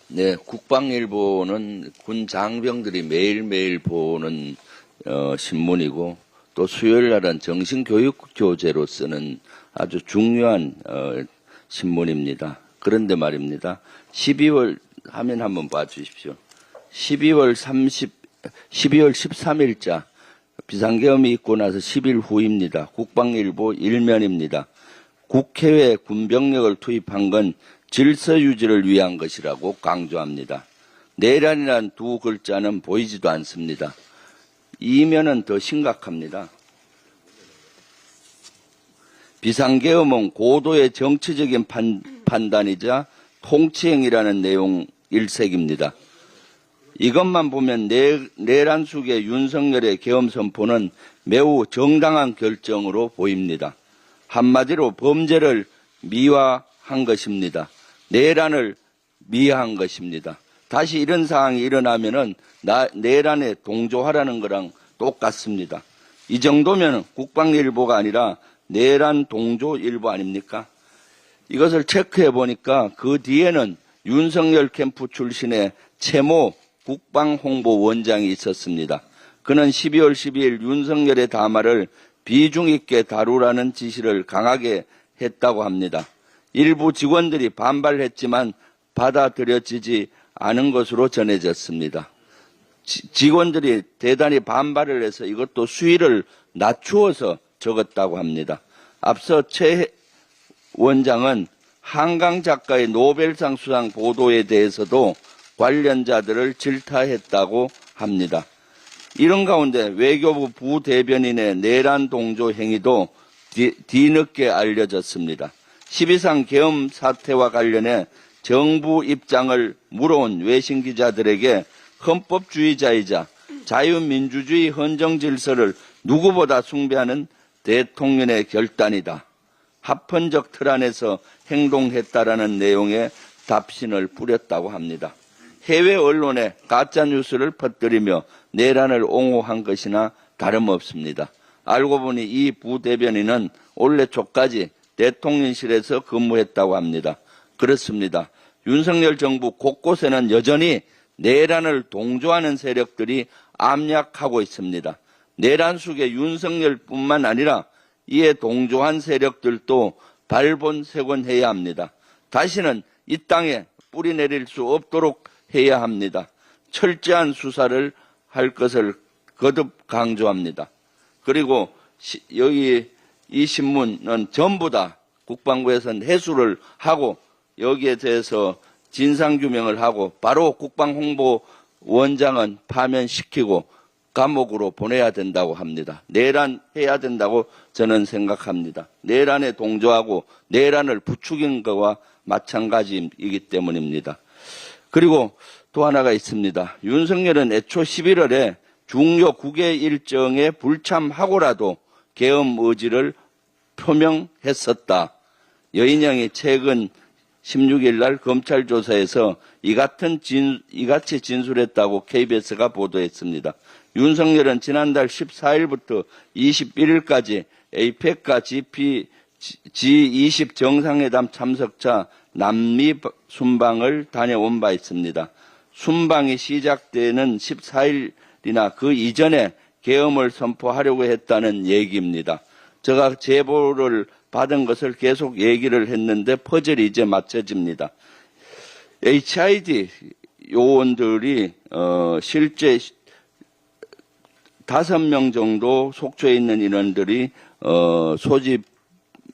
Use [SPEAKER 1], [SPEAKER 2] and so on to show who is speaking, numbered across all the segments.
[SPEAKER 1] 네, 국방일보는 군 장병들이 매일매일 보는 신문이고 또 수요일 날은 정신교육 교재로 쓰는 아주 중요한 신문입니다. 그런데 말입니다. 12월 화면 한번 봐주십시오. 12월 13일자 비상계엄이 있고 나서 10일 후입니다. 국방일보 일면입니다. 국회에 군병력을 투입한 건 질서 유지를 위한 것이라고 강조합니다. 내란이란 두 글자는 보이지도 않습니다. 이면은 더 심각합니다. 비상계엄은 고도의 정치적인 판단이자 통치행위라는 내용 일색입니다. 이것만 보면 내란 속의 윤석열의 계엄 선포는 매우 정당한 결정으로 보입니다. 한마디로 범죄를 미화한 것입니다. 내란을 미화한 것입니다. 다시 이런 상황이 일어나면은 내란에 동조하라는 거랑 똑같습니다. 이 정도면 국방일보가 아니라 내란 동조일보 아닙니까? 이것을 체크해 보니까 그 뒤에는 윤석열 캠프 출신의 최모 국방홍보원장이 있었습니다. 그는 12월 12일 윤석열의 담화를 비중 있게 다루라는 지시를 강하게 했다고 합니다. 일부 직원들이 반발했지만 받아들여지지 않은 것으로 전해졌습니다. 직원들이 대단히 반발을 해서 이것도 수위를 낮추어서 적었다고 합니다. 앞서 최 원장은 한강 작가의 노벨상 수상 보도에 대해서도 관련자들을 질타했다고 합니다. 이런 가운데 외교부 부대변인의 내란 동조 행위도 뒤늦게 알려졌습니다. 12.3 계엄 사태와 관련해 정부 입장을 물어온 외신 기자들에게 헌법주의자이자 자유민주주의 헌정 질서를 누구보다 숭배하는 대통령의 결단이다. 합헌적 틀 안에서 행동했다라는 내용의 답신을 뿌렸다고 합니다. 해외 언론에 가짜뉴스를 퍼뜨리며 내란을 옹호한 것이나 다름없습니다. 알고 보니 이 부대변인은 올해 초까지 대통령실에서 근무했다고 합니다. 그렇습니다. 윤석열 정부 곳곳에는 여전히 내란을 동조하는 세력들이 암약하고 있습니다. 내란 속에 윤석열뿐만 아니라 이에 동조한 세력들도 발본색원해야 합니다. 다시는 이 땅에 뿌리 내릴 수 없도록 해야 합니다. 철저한 수사를 할 것을 거듭 강조합니다. 그리고 여기 이 신문은 전부 다 국방부에서는 해수를 하고 여기에 대해서 진상규명을 하고 바로 국방홍보원장은 파면시키고 감옥으로 보내야 된다고 합니다. 내란해야 된다고 저는 생각합니다. 내란에 동조하고 내란을 부추긴 것과 마찬가지이기 때문입니다. 그리고 또 하나가 있습니다. 윤석열은 애초 11월에 중요 국외 일정에 불참하고라도 계엄 의지를 표명했었다. 여인영이 최근 16일 날 검찰 조사에서 이같이 진술했다고 KBS가 보도했습니다. 윤석열은 지난달 14일부터 21일까지 APEC과 G20 정상회담 참석차 남미 순방을 다녀온 바 있습니다. 순방이 시작되는 14일이나 그 이전에 계엄을 선포하려고 했다는 얘기입니다. 제가 제보를 받은 것을 계속 얘기를 했는데 퍼즐이 이제 맞춰집니다. HID 요원들이 실제 5명 정도 속초에 있는 인원들이 소집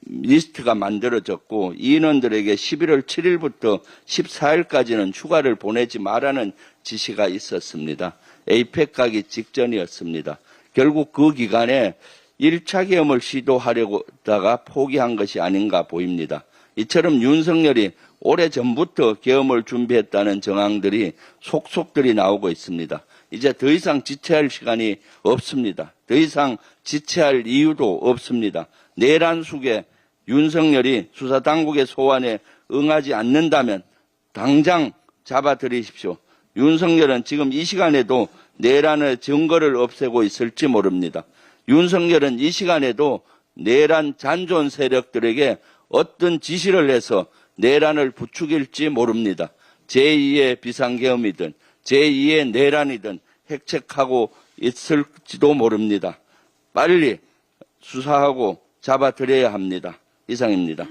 [SPEAKER 1] 리스트가 만들어졌고 이 인원들에게 11월 7일부터 14일까지는 휴가를 보내지 말라는 지시가 있었습니다. 에이펙 가기 직전이었습니다. 결국 그 기간에 1차 계엄을 시도하려다가 포기한 것이 아닌가 보입니다. 이처럼 윤석열이 오래전부터 계엄을 준비했다는 정황들이 속속들이 나오고 있습니다. 이제 더 이상 지체할 시간이 없습니다. 더 이상 지체할 이유도 없습니다. 내란 속에 윤석열이 수사당국의 소환에 응하지 않는다면 당장 잡아들이십시오. 윤석열은 지금 이 시간에도 내란의 증거를 없애고 있을지 모릅니다. 윤석열은 이 시간에도 내란 잔존 세력들에게 어떤 지시를 해서 내란을 부추길지 모릅니다. 제2의 비상계엄이든 제2의 내란이든 핵책하고 있을지도 모릅니다. 빨리 수사하고 잡아들여야 합니다. 이상입니다.